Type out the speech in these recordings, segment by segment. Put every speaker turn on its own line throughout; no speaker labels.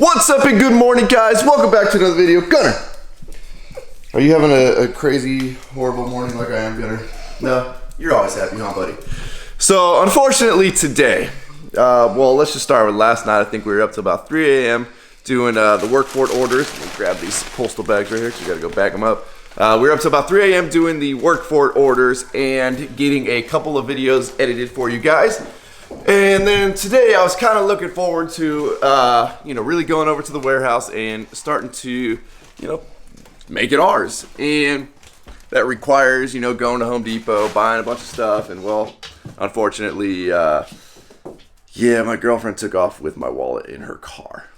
What's up and good morning, guys? Welcome back to another video. Gunner, are you having a crazy, horrible morning like I am, Gunner? No? You're always happy, huh, buddy? So, unfortunately today, well, let's just start with last night. I think we were up to about 3 a.m. doing the work for it orders. Let me grab these postal bags right here because you gotta go back them up. We were up to about 3 a.m. doing the work for it orders and getting a couple of videos edited for you guys. And then today I was kind of looking forward to, really going over to the warehouse and starting to, make it ours. And that requires, going to Home Depot, buying a bunch of stuff. And well, unfortunately, my girlfriend took off with my wallet in her car.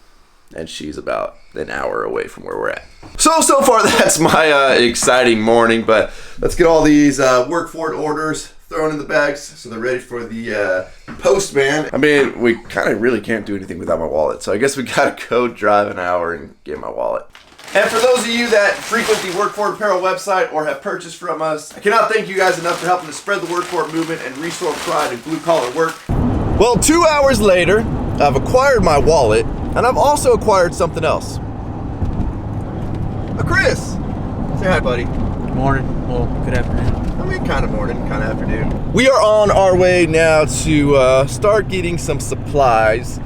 And she's about an hour away from where we're at. So far that's my exciting morning, but let's get all these work for it orders thrown in the bags so they're ready for the postman. I mean, we kind of really can't do anything without my wallet, so I guess we gotta go drive an hour and get my wallet. And for those of you that frequent the Work For It Apparel website or have purchased from us, I cannot thank you guys enough for helping to spread the Work For It movement and restore pride in blue collar work. Well, 2 hours later, I've acquired my wallet, and I've also acquired something else. Chris! Say hi, buddy.
Good morning. Well, good afternoon.
I mean, kind of morning, kind of afternoon. We are on our way now to start getting some supplies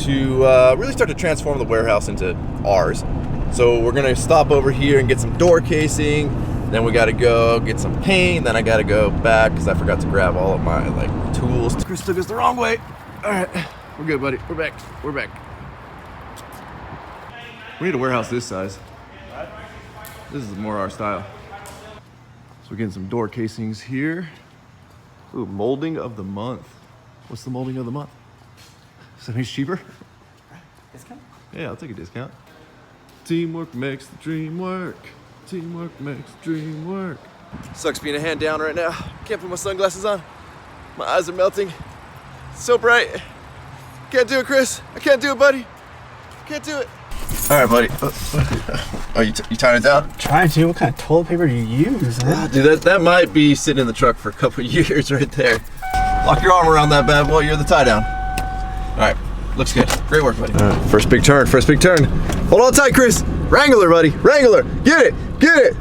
to really start to transform the warehouse into ours. So we're gonna stop over here and get some door casing. Then we gotta go get some paint. Then I gotta go back because I forgot to grab all of my tools. Chris took us the wrong way. All right, we're good, buddy. We're back. We're back. We need a warehouse this size. This is more our style. So we're getting some door casings here. Ooh, molding of the month. What's the molding of the month? Something's cheaper?
Discount?
Yeah, I'll take a discount. Teamwork makes the dream work. Teamwork makes the dream work. Sucks being a hand down right now. Can't put my sunglasses on. My eyes are melting. It's so bright. Can't do it, Chris. I can't do it, buddy. Can't do it. All right, buddy. Oh, you tying it down?
Trying to. What kind of toilet paper do you use, man?
Dude, that might be sitting in the truck for a couple of years right there. Lock your arm around that bad boy. You're the tie down. All right, looks good. Great work, buddy. First big turn. First big turn. Hold on tight, Chris. Wrangler, buddy. Wrangler. Get it. Get it.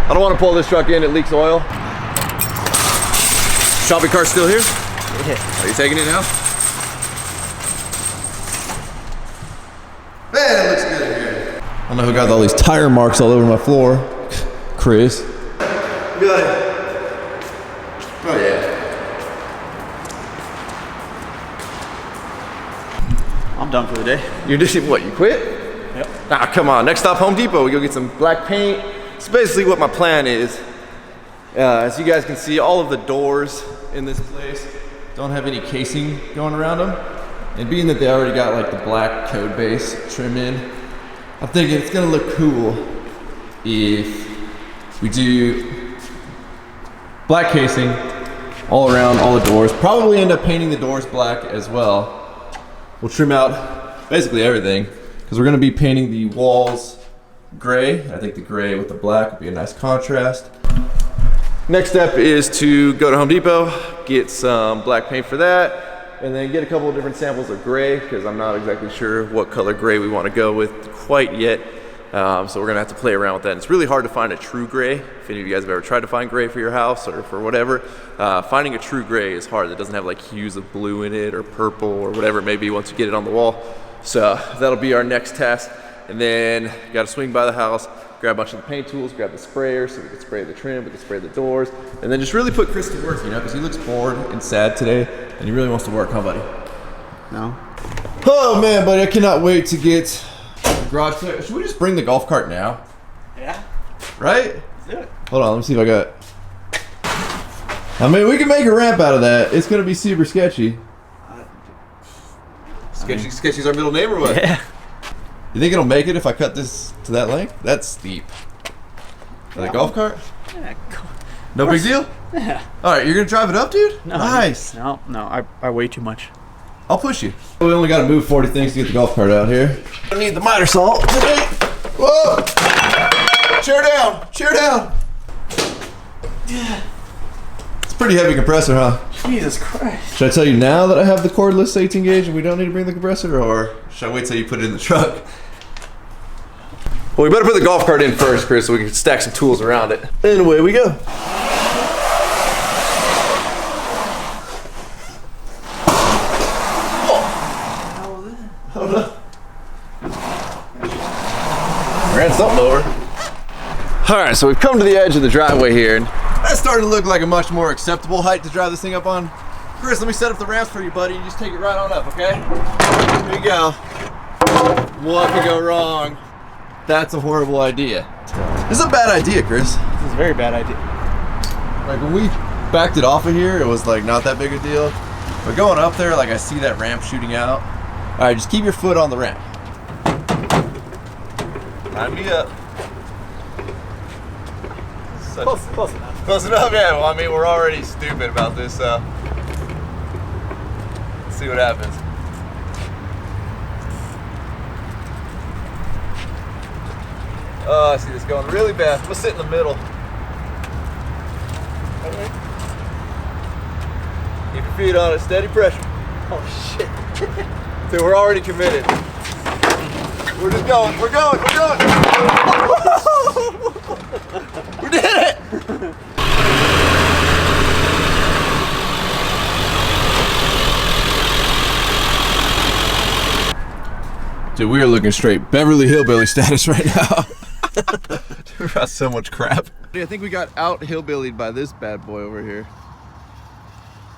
I don't want to pull this truck in. It leaks oil. Shopping cart's still here?
Yeah.
Are you taking it now? Man, it looks good in here. I don't know who got all these tire marks all over my floor. Chris. Good. Oh yeah.
I'm done for the day.
You did what? You quit?
Yep.
Ah, come on. Next stop, Home Depot. We go get some black paint. It's basically what my plan is. As you guys can see, all of the doors in this place don't have any casing going around them. And being that they already got the black code base trim in, I'm thinking it's gonna look cool if we do black casing all around all the doors. Probably end up painting the doors black as well. We'll trim out basically everything because we're gonna be painting the walls gray. I think the gray with the black would be a nice contrast. Next step is to go to Home Depot, get some black paint for that, and then get a couple of different samples of gray because I'm not exactly sure what color gray we want to go with quite yet. So we're gonna have to play around with that. And it's really hard to find a true gray. If any of you guys have ever tried to find gray for your house or for whatever, finding a true gray is hard. That doesn't have hues of blue in it or purple or whatever it may be once you get it on the wall. So that'll be our next test. And then you gotta swing by the house, grab a bunch of the paint tools, grab the sprayer so we can spray the trim, we can spray the doors, and then just really put Chris to work, because he looks bored and sad today, and he really wants to work, huh, buddy?
No.
Oh, man, buddy, I cannot wait to get the garage clear. Should we just bring the golf cart now?
Yeah.
Right?
Let's do it.
Hold on, let me see if I got... I mean, we can make a ramp out of that. It's going to be super sketchy. Sketchy's our middle name or what?
Yeah.
You think it'll make it if I cut this to that length? That's steep. That golf cart?
Yeah.
No big deal?
Yeah.
All right, you're gonna drive it up, dude?
No,
Nice.
No, I weigh too much.
I'll push you. We only gotta move 40 things to get the golf cart out here. I need the miter saw today. Whoa! Chair down, chair down. Yeah. Pretty heavy compressor, huh?
Jesus Christ.
Should I tell you now that I have the cordless 18 gauge and we don't need to bring the compressor, or should I wait till you put it in the truck? Well, we better put the golf cart in first, Chris, so we can stack some tools around it. And away we go. Ran something over. All right, so we've come to the edge of the driveway here, and that's starting to look like a much more acceptable height to drive this thing up on. Chris, let me set up the ramps for you, buddy. You just take it right on up, okay? Here you go. What could go wrong? That's a horrible idea. This is a bad idea, Chris.
This is a very bad idea.
Like when we backed it off of here, it was like not that big a deal. But going up there, like I see that ramp shooting out. All right, just keep your foot on the ramp. Line me up.
Close enough.
Close enough, yeah. Well, I mean, we're already stupid about this, so let's see what happens. Oh, I see this going really bad. I'm gonna sit in the middle. Keep your feet on it, steady pressure.
Oh shit.
Dude, we're already committed. We're just going, we're going. We did it! Dude, we are looking straight Beverly Hillbilly status right now. We got so much crap. Dude, I think we got out hillbillied by this bad boy over here.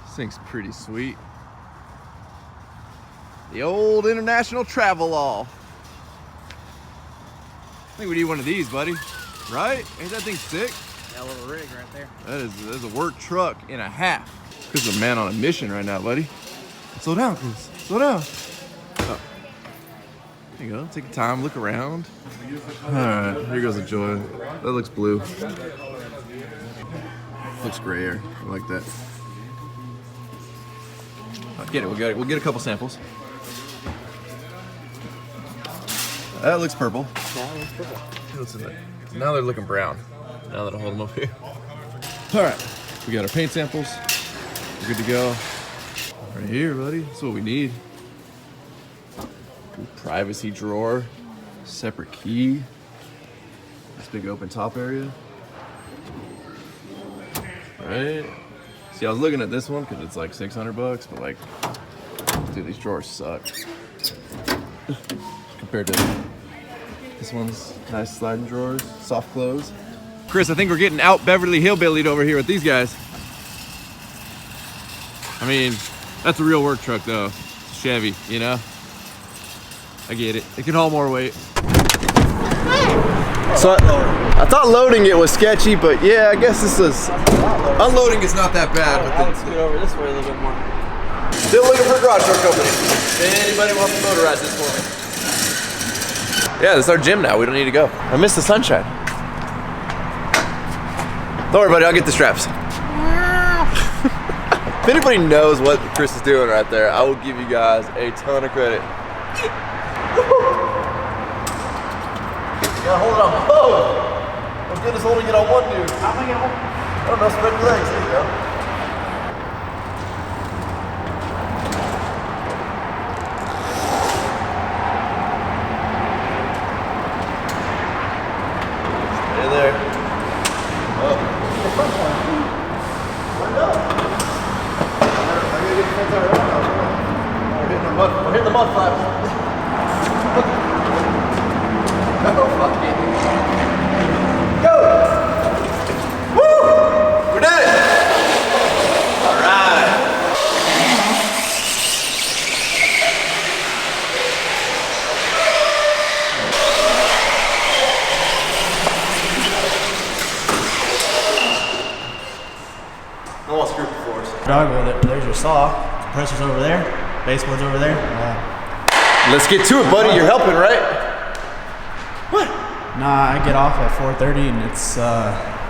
This thing's pretty sweet. The old international travel law. I think we need one of these, buddy. Right? Ain't that thing sick?
That little rig right there.
That is a work truck and a half. Chris is a man on a mission right now, buddy. Slow down, Chris. Slow down. Oh. There you go. Take your time. Look around. All right. Here goes the Joy. That looks blue. Looks grayer. I like that. Get it. We'll get a couple samples. That looks purple.
Yeah, that looks purple.
What's in there? Now they're looking brown. Now that I hold them up here. All right, we got our paint samples. We're good to go. Right here, buddy. That's what we need. Privacy drawer, separate key. This big open top area. All right. See, I was looking at this one because it's like $600, but like, dude, these drawers suck compared to this one's nice sliding drawers, soft close. Chris, I think we're getting out Beverly Hillbillied over here with these guys. I mean, that's a real work truck though. Chevy, you know? I get it. It can haul more weight. So I thought loading it was sketchy, but yeah, I guess this is... Unloading is not that bad.
I'll scoot over this way a little bit more.
Still looking for a garage truck company. Anybody wants to motorize this for me? Yeah, this is our gym now. We don't need to go. I miss the sunshine. Don't worry, buddy. I'll get the straps. If anybody knows what Chris is doing right there, I will give you guys a ton of credit. You gotta hold it on both. I'm good as holding it on one dude.
How am I gonna hold?
I don't know. Spread your legs. There you go. There. Oh. I know. I gotta get the fence out right. We're hitting the mud flaps. No, fuck it. Go! Woo! We did it! All right. I want screw floors.
Dog, there's your saw. Compressor's over there. Baseboard's over there.
Let's get to it, buddy. You're helping, right? What?
Nah, I get off at 4:30 and it's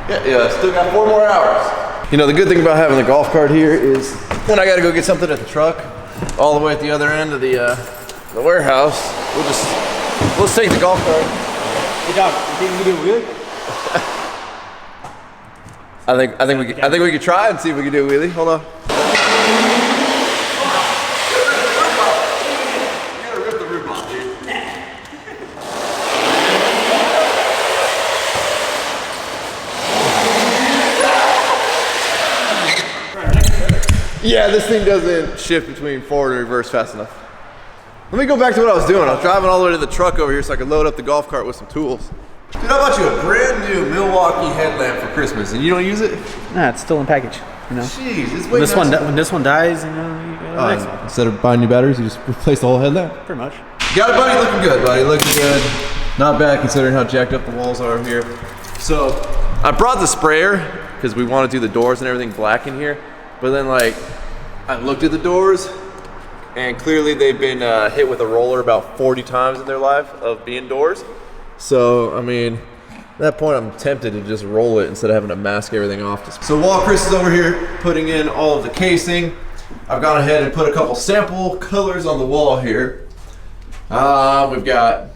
Yeah, still got 4 more hours. You know, the good thing about having the golf cart here is when I gotta go get something at the truck, all the way at the other end of the warehouse, we'll just take the golf cart.
Hey dog, you think we can do a wheelie?
I think we could try and see if we can do a wheelie. Hold on. Yeah, this thing doesn't shift between forward and reverse fast enough. Let me go back to what I was doing. I was driving all the way to the truck over here so I could load up the golf cart with some tools. Dude, I bought you a brand new Milwaukee headlamp for Christmas and you don't use it?
Nah, it's still in package. You know.
Jeez, it's
When this one dies, you know, you go next one.
Instead of buying new batteries, you just replace the whole headlamp?
Pretty much.
Got it, buddy. Looking good, buddy. Looking good. Not bad considering how jacked up the walls are here. So, I brought the sprayer because we want to do the doors and everything black in here. But then, like, I looked at the doors and clearly they've been hit with a roller about 40 times in their life of being doors. So, I mean, at that point I'm tempted to just roll it instead of having to mask everything off. So while Chris is over here putting in all of the casing, I've gone ahead and put a couple sample colors on the wall here. We've got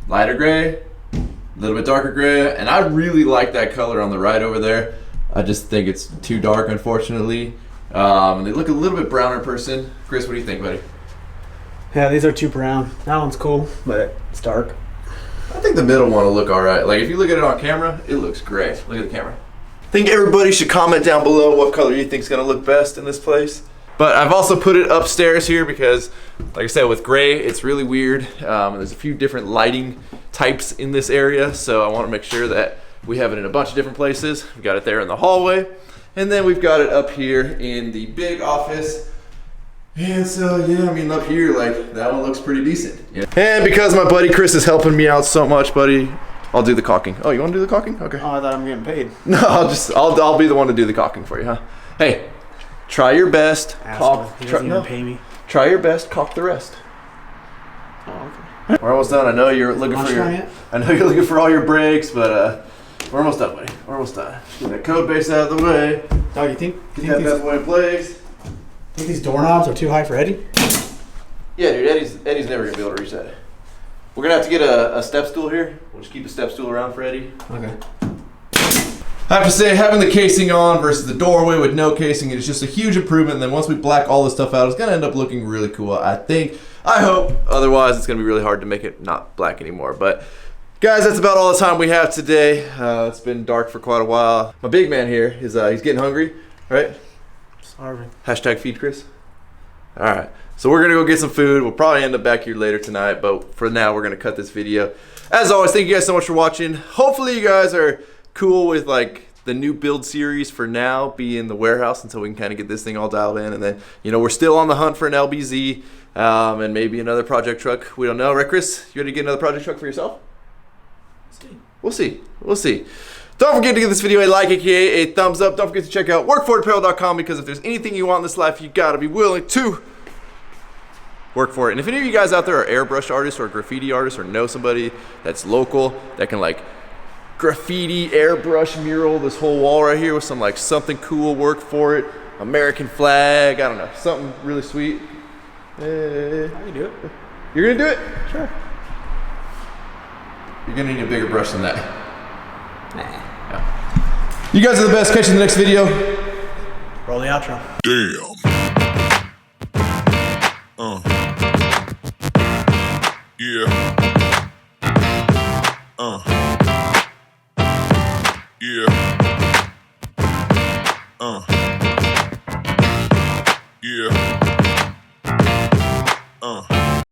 lighter gray, a little bit darker gray, and I really like that color on the right over there. I just think it's too dark, unfortunately. They look a little bit browner in person. Chris, what do you think, buddy?
Yeah, these are too brown. That one's cool, but it's dark.
I think the middle one will look all right. Like if you look at it on camera, it looks great. Look at the camera. I think everybody should comment down below what color you think is gonna look best in this place. But I've also put it upstairs here because, like I said, with gray, it's really weird. There's a few different lighting types in this area, so I want to make sure that we have it in a bunch of different places. We got it there in the hallway, and then we've got it up here in the big office. And so, yeah, I mean, up here, like, that one looks pretty decent. Yeah. And because my buddy Chris is helping me out so much, buddy, I'll do the caulking. Oh, you want to do the caulking? Okay.
Oh, I thought I'm getting paid.
No, I'll be the one to do the caulking for you, huh? Hey, try your best.
He doesn't even pay me.
Try your best. Caulk the rest.
Oh, okay.
We're almost done. I know you're looking for I know you're looking for all your brakes, but we're almost done, buddy. We're almost done. Get that code base out of the way.
Dog, you think
Get that bad boy in place.
think these doorknobs are too high for Eddie?
Yeah, dude. Eddie's never gonna be able to reach that. We're gonna have to get a step stool here. We'll just keep a step stool around for Eddie.
Okay.
I have to say, having the casing on versus the doorway with no casing is just a huge improvement. And then once we black all this stuff out, it's gonna end up looking really cool, I think. I hope. Otherwise, it's gonna be really hard to make it not black anymore. But guys, that's about all the time we have today. It's been dark for quite a while. My big man here is he's getting hungry, right?
Starving.
Hashtag feed Chris. All right. So we're gonna go get some food. We'll probably end up back here later tonight, but for now, we're gonna cut this video. As always, thank you guys so much for watching. Hopefully, you guys are cool with like the new build series for now, be in the warehouse until we can kind of get this thing all dialed in, and then we're still on the hunt for an LBZ and maybe another project truck. We don't know, right, Chris? You ready to get another project truck for yourself? We'll see. We'll see. Don't forget to give this video a like, aka a thumbs up. Don't forget to check out workforapparel.com because if there's anything you want in this life, you gotta be willing to work for it. And if any of you guys out there are airbrush artists or graffiti artists or know somebody that's local that can like graffiti, airbrush, mural this whole wall right here with some like something cool, work for it, American flag, I don't know, something really sweet. Hey.
I can do it.
You're gonna do it?
Sure.
You're gonna need a bigger brush than that.
Nah.
Yeah. You guys are the best. Catch you in the next video.
Roll the outro.
Damn. Yeah. Yeah. Yeah.